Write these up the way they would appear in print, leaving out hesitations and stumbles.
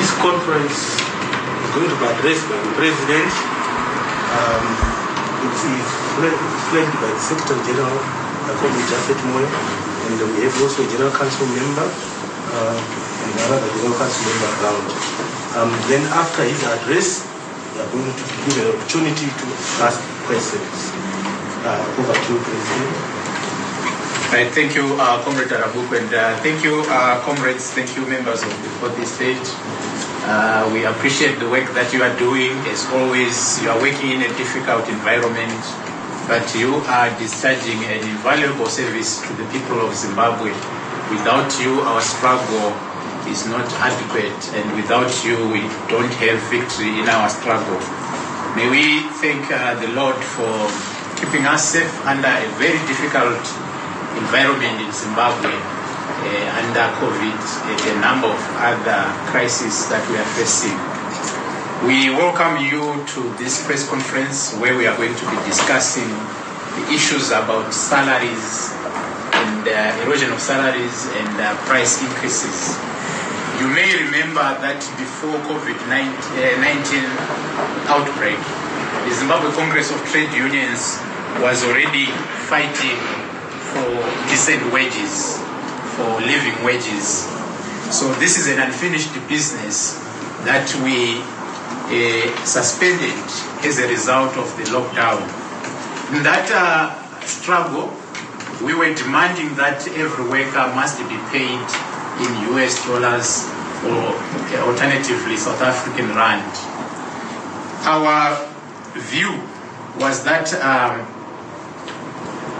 This conference is going to be addressed by the President. It is flagged by the Secretary General, Comrade Jafet Moy, and we have also a General Council member and another General Council member around. Then after his address, we are going to give an opportunity to ask questions. Over to you, President. Right, thank you, Comrade Arabuko, and thank you, comrades, thank you, members of the stage. We appreciate the work that you are doing. As always, you are working in a difficult environment, but you are discharging an invaluable service to the people of Zimbabwe. Without you, our struggle is not adequate, and without you, we don't have victory in our struggle. May we thank the Lord for keeping us safe under a very difficult environment in Zimbabwe, under COVID, a number of other crises that we are facing. We welcome you to this press conference where we are going to be discussing the issues about salaries and erosion of salaries and price increases. You may remember that before COVID-19 outbreak, the Zimbabwe Congress of Trade Unions was already fighting for decent wages, for living wages. So this is an unfinished business that we suspended as a result of the lockdown. In that struggle, we were demanding that every worker must be paid in US dollars or alternatively South African rand. Our view was that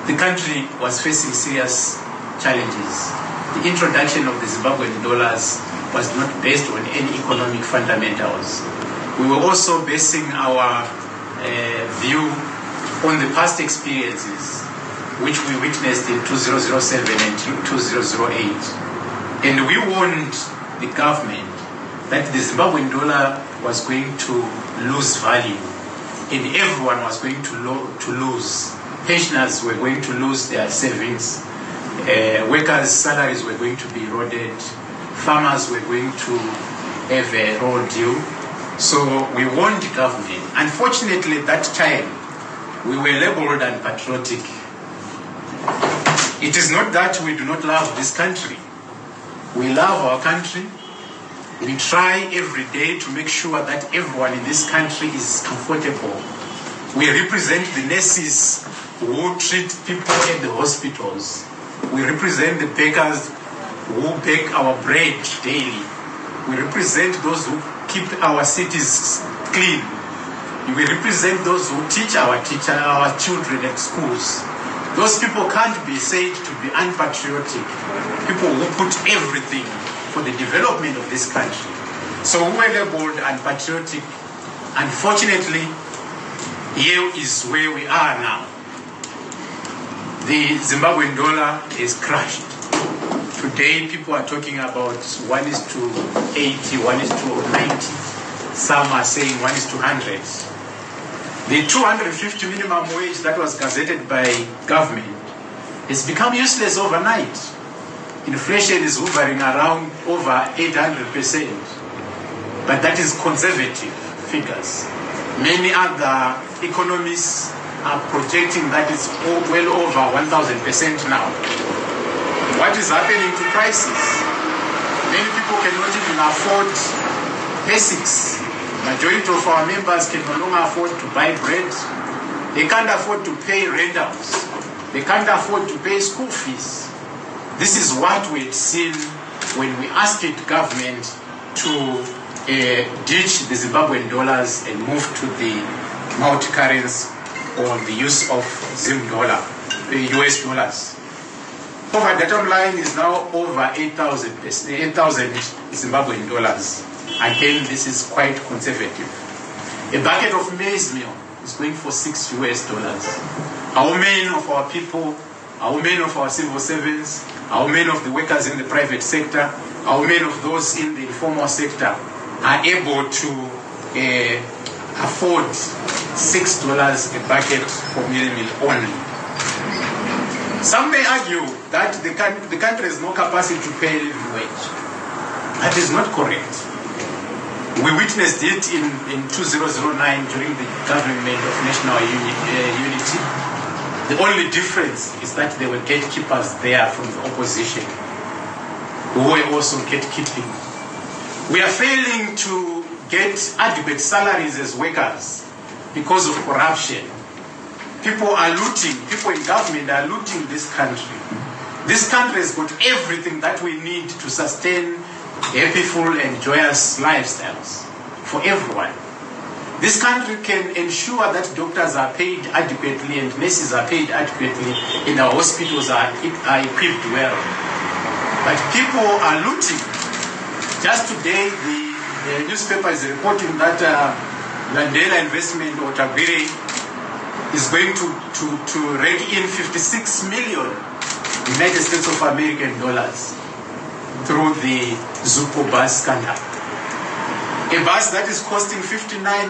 the country was facing serious challenges. The introduction of the Zimbabwean dollars was not based on any economic fundamentals. We were also basing our view on the past experiences, which we witnessed in 2007 and 2008. And we warned the government that the Zimbabwean dollar was going to lose value, and everyone was going to lose. Pensioners were going to lose their savings, workers' salaries were going to be eroded, farmers were going to have a raw deal. So we warned the government. Unfortunately, at that time, we were labeled unpatriotic. It is not that we do not love this country. We love our country. We try every day to make sure that everyone in this country is comfortable. We represent the nurses who treat people at the hospitals. We represent the bakers who bake our bread daily. We represent those who keep our cities clean. We represent those who teach our children at schools. Those people can't be said to be unpatriotic. People who put everything for the development of this country. So we were labeled unpatriotic. Unfortunately, here is where we are now. The Zimbabwean dollar is crushed. Today, people are talking about 1:80, 1:90. Some are saying 1:100. The 250 minimum wage that was gazetted by government has become useless overnight. Inflation is hovering around over 800%. But that is conservative figures. Many other economists are projecting that it's well over 1,000% now. What is happening to prices? Many people cannot even afford basics. Majority of our members can no longer afford to buy bread. They can't afford to pay rentals. They can't afford to pay school fees. This is what we had seen when we asked the government to ditch the Zimbabwean dollars and move to the multi-currency or the use of Zim dollar, the US dollars. Our bottom line is now over 8,000 Zimbabwean dollars. Again, this is quite conservative. A bucket of maize meal is going for $6 US. How many of our people, how many of our civil servants, how many of the workers in the private sector, how many of those in the informal sector are able to afford $6 a bucket for meal only? Some may argue that the country has no capacity to pay living wage. That is not correct. We witnessed it in 2009 during the government of national unity. The only difference is that there were gatekeepers there from the opposition who were also gatekeeping. We are failing to get adequate salaries as workers because of corruption. People are looting, people in government are looting this country. This country has got everything that we need to sustain happy, full, and joyous lifestyles for everyone. This country can ensure that doctors are paid adequately and nurses are paid adequately and our hospitals are equipped well. But people are looting. Just today, the newspaper is reporting that Landela Investment or Tabire is going to rake in 56 million United States of American dollars through the Zupo bus scandal. A bus that is costing 59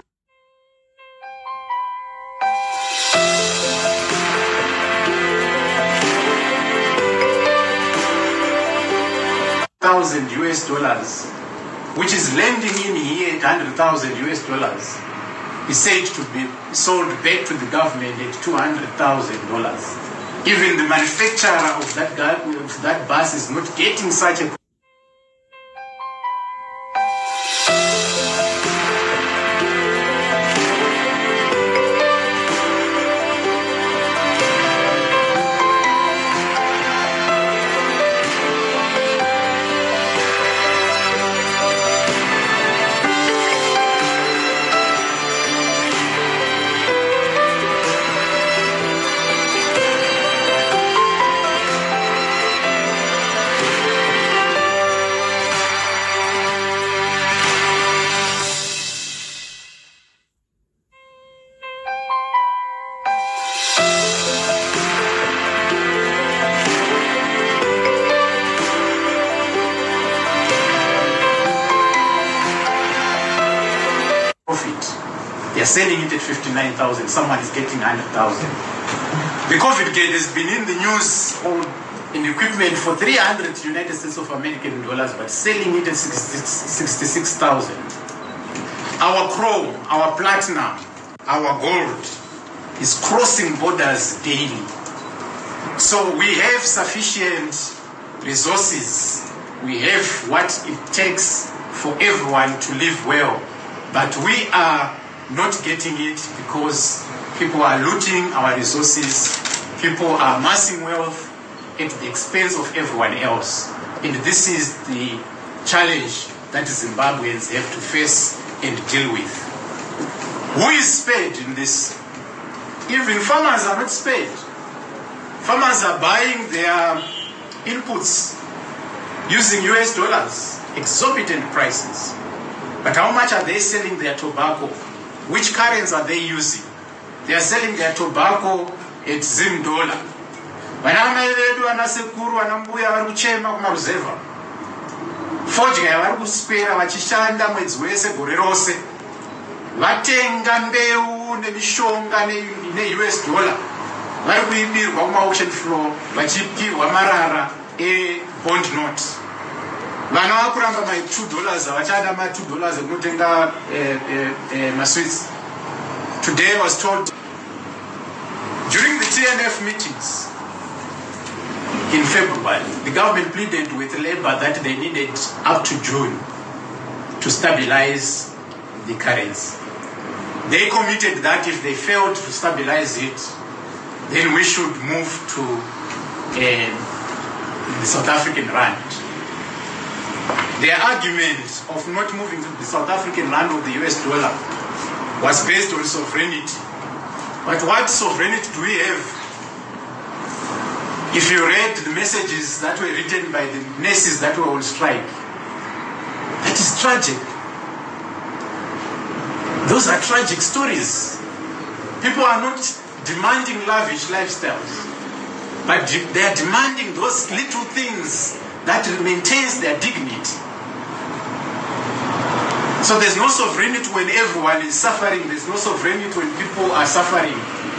$100,000 US, which is lending in here $100,000 US, is said to be sold back to the government at $200,000. Even the manufacturer of that bus is not getting such a selling it at 59,000, someone is getting 100,000. The COVID gate has been in the news in equipment for 300 United States of American dollars, but selling it at 66,000. Our chrome, our platinum, our gold is crossing borders daily. So we have sufficient resources. We have what it takes for everyone to live well, but we are not getting it because people are looting our resources, people are amassing wealth at the expense of everyone else. And this is the challenge that Zimbabweans have to face and deal with. Who is spared in this? Even farmers are not spared. Farmers are buying their inputs using US dollars, exorbitant prices. But how much are they selling their tobacco? Which currency are they using? They are selling their tobacco at Zim dollar. Forging vari kuspera vachishanda mwedzi wese gore rose vatenga mbeu nemishonga ne-US dollar vari kuibirwa kuma-auction floor vachipirwa marara e-bond note. Vana vakuramba ma$2 havachada ma$2 ekunotenga maswits. Today I was told during the TNF meetings in February, the government pleaded with Labour that they needed up to June to stabilize the currency. They committed that if they failed to stabilize it, then we should move to the South African rand. Their argument of not moving to the South African rand or the US dollar was based on sovereignty. But what sovereignty do we have? If you read the messages that were written by the nurses that were on strike, that is tragic. Those are tragic stories. People are not demanding lavish lifestyles, but they are demanding those little things that maintains their dignity. So there's no sovereignty when everyone is suffering. There's no sovereignty when people are suffering.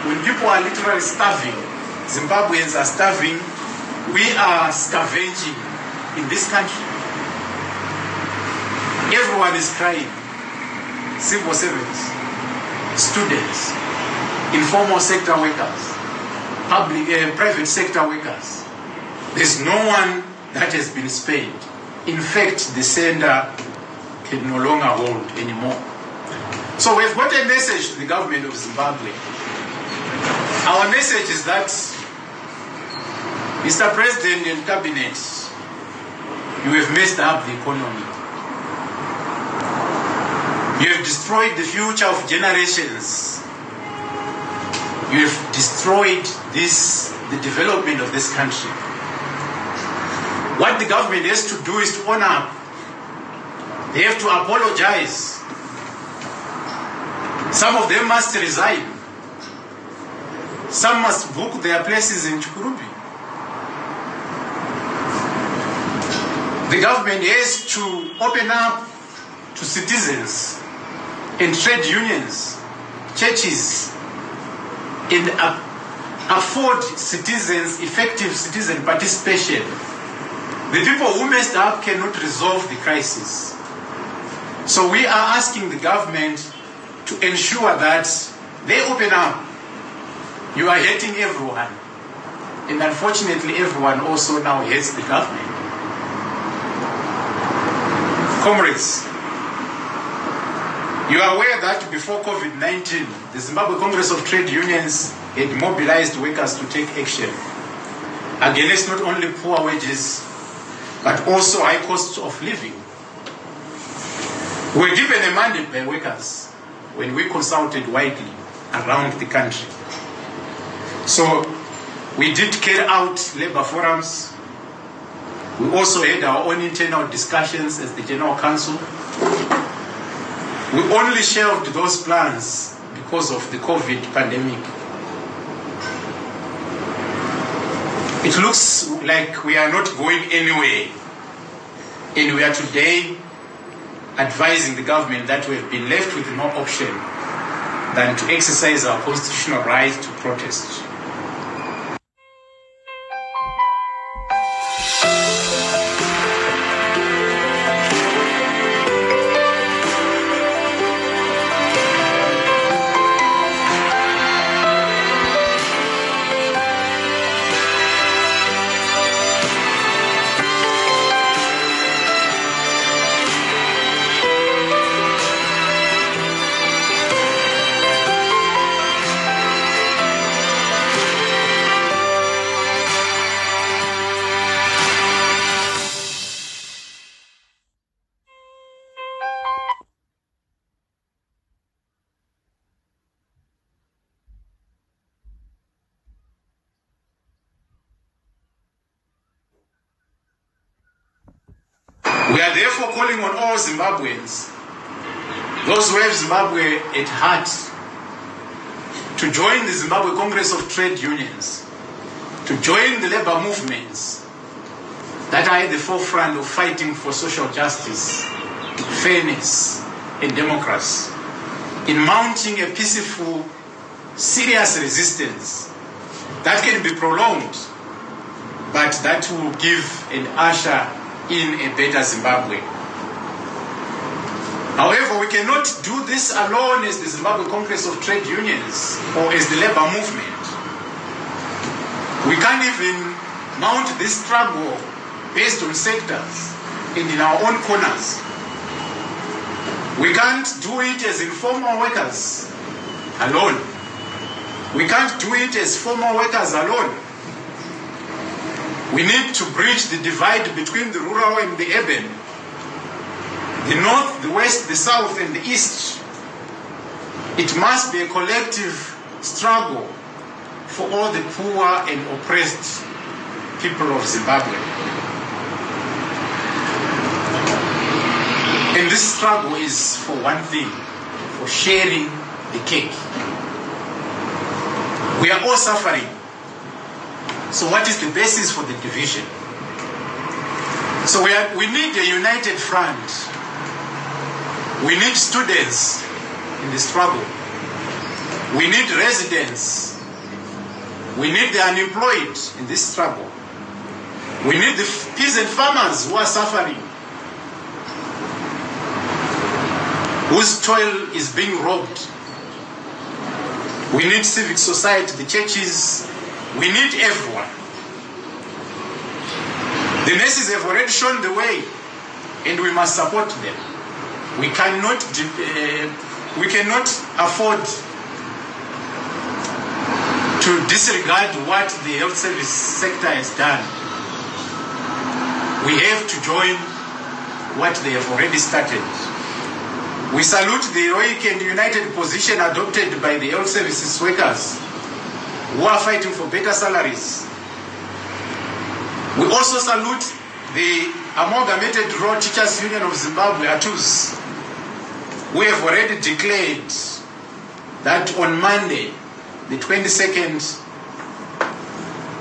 When people are literally starving. Zimbabweans are starving. We are scavenging in this country. Everyone is crying. civil servants, students, informal sector workers, private sector workers. There's no one that has been spared. In fact, the sender can no longer hold anymore. So we've got a message to the government of Zimbabwe. Our message is that, Mr. President and Cabinet, you have messed up the economy. You have destroyed the future of generations. You have destroyed the development of this country. What the government has to do is to own up. They have to apologize. Some of them must resign. Some must book their places in Chukurubi. The government has to open up to citizens and trade unions, churches, and afford citizens effective citizen participation. The people who messed up cannot resolve the crisis. So we are asking the government to ensure that they open up. You are hating everyone. And unfortunately, everyone also now hates the government. Comrades, you are aware that before COVID-19, the Zimbabwe Congress of Trade Unions had mobilized workers to take action against not only poor wages, but also high costs of living. We were given a mandate by workers when we consulted widely around the country. So we did carry out labor forums. We also had our own internal discussions as the General Council. We only shelved those plans because of the COVID pandemic. It looks like we are not going anywhere. And we are today advising the government that we have been left with no option than to exercise our constitutional right to protest. We are therefore calling on all Zimbabweans, those who have Zimbabwe at heart, to join the Zimbabwe Congress of Trade Unions, to join the labor movements that are at the forefront of fighting for social justice, fairness, and democracy, in mounting a peaceful, serious resistance that can be prolonged, but that will give and usher in a better Zimbabwe. However, we cannot do this alone as the Zimbabwe Congress of Trade Unions or as the labor movement. We can't even mount this struggle based on sectors and in our own corners. We can't do it as informal workers alone. We can't do it as formal workers alone. We need to bridge the divide between the rural and the urban, the north, the west, the south, and the east. It must be a collective struggle for all the poor and oppressed people of Zimbabwe. And this struggle is for one thing, for sharing the cake. We are all suffering. So what is the basis for the division? So we need a united front. We need students in the struggle. We need residents. We need the unemployed in this struggle. We need the peasant farmers who are suffering. whose toil is being robbed. We need civic society, the churches, we need everyone. The nurses have already shown the way, and we must support them. We cannot afford to disregard what the health service sector has done. We have to join what they have already started. We salute the heroic and united position adopted by the health services workers who are fighting for better salaries. We also salute the Amalgamated Rural Teachers Union of Zimbabwe, ATUS, who have already declared that on Monday, the 22nd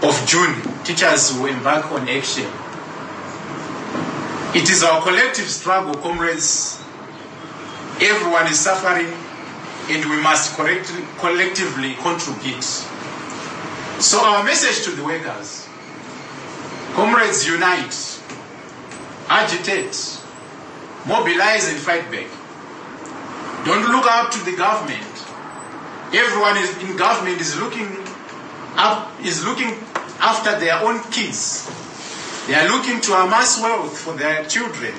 of June, teachers will embark on action. It is our collective struggle, comrades. Everyone is suffering, and we must collectively contribute. So our message to the workers: comrades, unite, agitate, mobilize and fight back. Don't look up to the government. Everyone in government is looking after their own kids. They are looking to amass wealth for their children.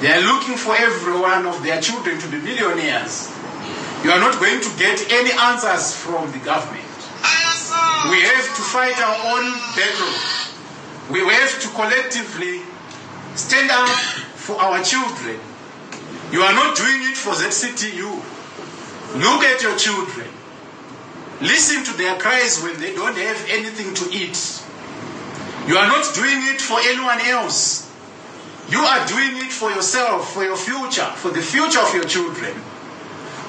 They are looking for every one of their children to be millionaires. You are not going to get any answers from the government. We have to fight our own battle. We have to collectively stand up for our children. You are not doing it for ZCTU. Look at your children. Listen to their cries when they don't have anything to eat. You are not doing it for anyone else. You are doing it for yourself, for your future, for the future of your children.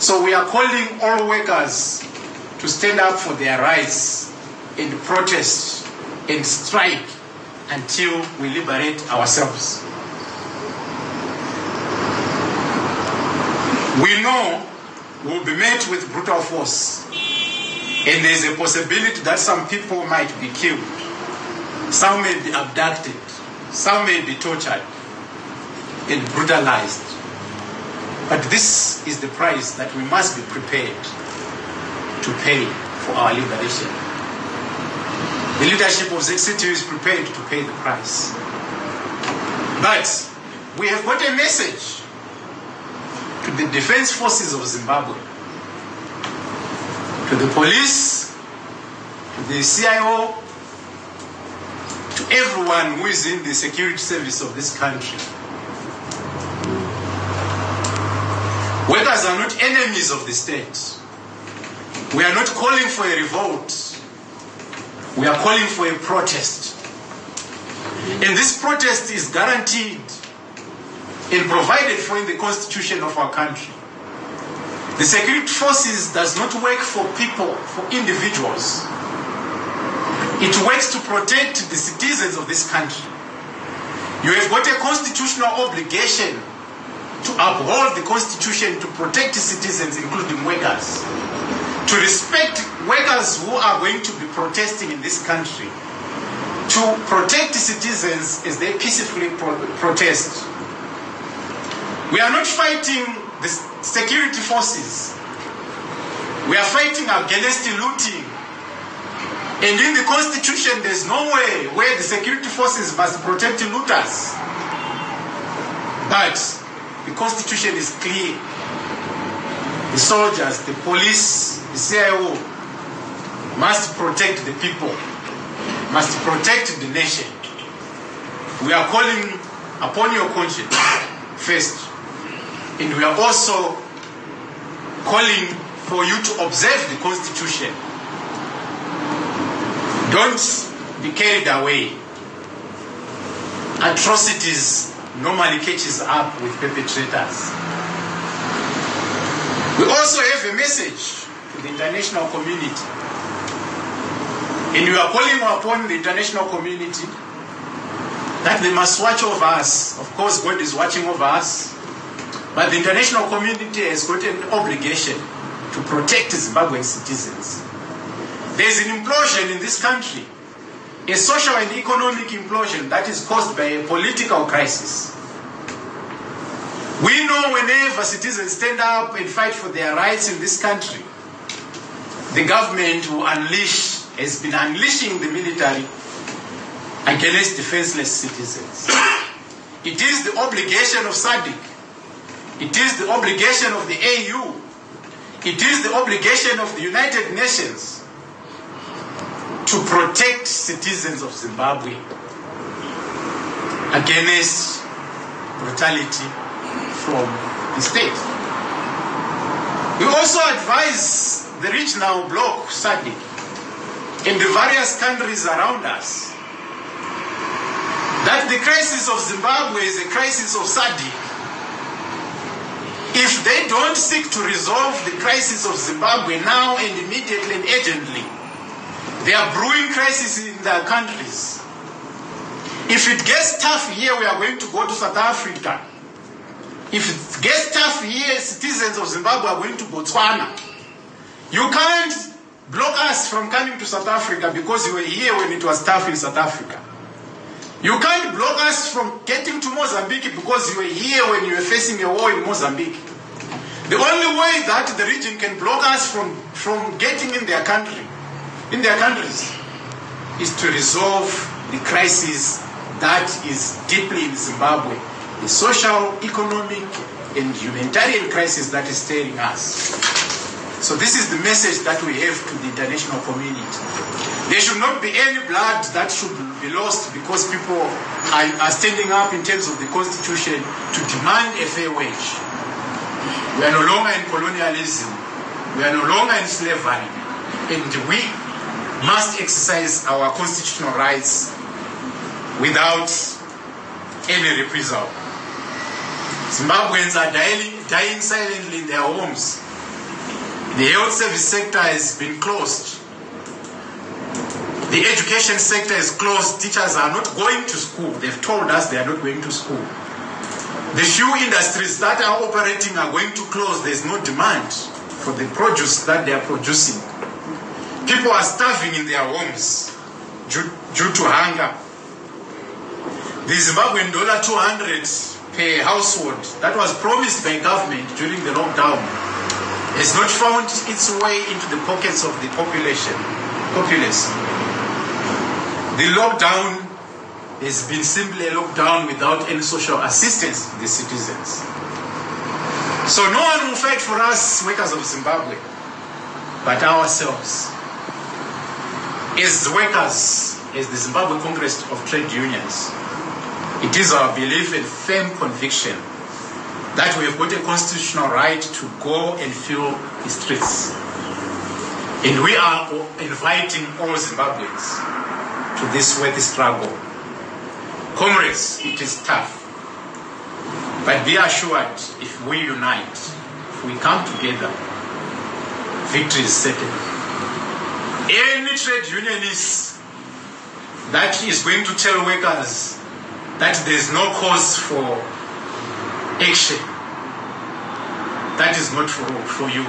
So we are calling all workers to stand up for their rights and protest and strike until we liberate ourselves. We know we'll be met with brutal force, and there's a possibility that some people might be killed. Some may be abducted, some may be tortured and brutalized. But this is the price that we must be prepared to pay for our liberation. The leadership of ZCTU is prepared to pay the price. But we have got a message to the defense forces of Zimbabwe, to the police, to the CIO, to everyone who is in the security service of this country. Workers are not enemies of the state. We are not calling for a revolt. We are calling for a protest. And this protest is guaranteed and provided for in the constitution of our country. The security forces does not work for people, for individuals. It works to protect the citizens of this country. You have got a constitutional obligation to uphold the constitution, to protect the citizens, including workers, to respect workers who are going to be protesting in this country, to protect the citizens as they peacefully protest. We are not fighting the security forces. We are fighting against the looting. And in the constitution, there's no way where the security forces must protect the looters. But the constitution is clear. The soldiers, the police, the CIO must protect the people, must protect the nation. We are calling upon your conscience first. And we are also calling for you to observe the constitution. Don't be carried away. Atrocities normally catches up with perpetrators. We also have a message to the international community. And we are calling upon the international community that they must watch over us. Of course, God is watching over us. But the international community has got an obligation to protect Zimbabwean citizens. There is an implosion in this country, a social and economic implosion that is caused by a political crisis. We know whenever citizens stand up and fight for their rights in this country, the government has been unleashing the military against defenseless citizens. It is the obligation of SADC. It is the obligation of the AU. It is the obligation of the United Nations to protect citizens of Zimbabwe against brutality from the state. We also advise the regional bloc, SADC, and the various countries around us that the crisis of Zimbabwe is a crisis of SADC. If they don't seek to resolve the crisis of Zimbabwe now and immediately and urgently, they are brewing crises in their countries. If it gets tough here, we are going to go to South Africa. If it gets tough here, citizens of Zimbabwe are going to Botswana. You can't block us from coming to South Africa because you were here when it was tough in South Africa. You can't block us from getting to Mozambique because you were here when you were facing a war in Mozambique. The only way that the region can block us from getting in their countries, is to resolve the crisis that is deeply in Zimbabwe, the social, economic, and humanitarian crisis that is staring us. So this is the message that we have to the international community. There should not be any blood that should be lost because people are standing up in terms of the constitution to demand a fair wage. We are no longer in colonialism. We are no longer in slavery. And we must exercise our constitutional rights without any reprisal. Zimbabweans are dying silently in their homes. The health service sector has been closed. The education sector is closed. Teachers are not going to school. They've told us they are not going to school. The few industries that are operating are going to close. There's no demand for the produce that they are producing. People are starving in their homes due to hunger. The Zimbabwean $200 per household that was promised by government during the lockdown has not found its way into the pockets of the populace. The lockdown has been simply a lockdown without any social assistance to the citizens. So no one will fight for us, workers of Zimbabwe, but ourselves. As workers, as the Zimbabwe Congress of Trade Unions, it is our belief and firm conviction that we have got a constitutional right to go and fill the streets. And we are inviting all Zimbabweans to this worthy struggle. Comrades, it is tough. But be assured, if we unite, if we come together, victory is certain. Any trade unionist that is going to tell workers that there is no cause for action, that is not for you.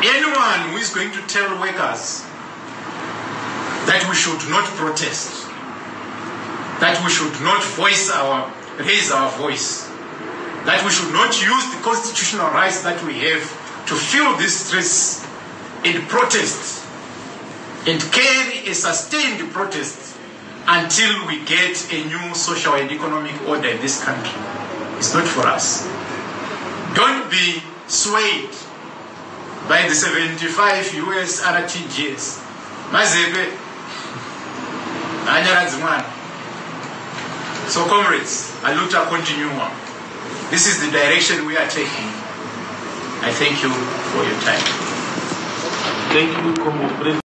Anyone who is going to tell workers that we should not protest, that we should not raise our voice, that we should not use the constitutional rights that we have to fill these streets and protest and carry a sustained protest until we get a new social and economic order in this country. It's not for us. Don't be swayed by the 75 US RTGS. Mazebe, Anyarazimana. So comrades, Aluta continua. This is the direction we are taking. I thank you for your time. Thank you, Comrade President.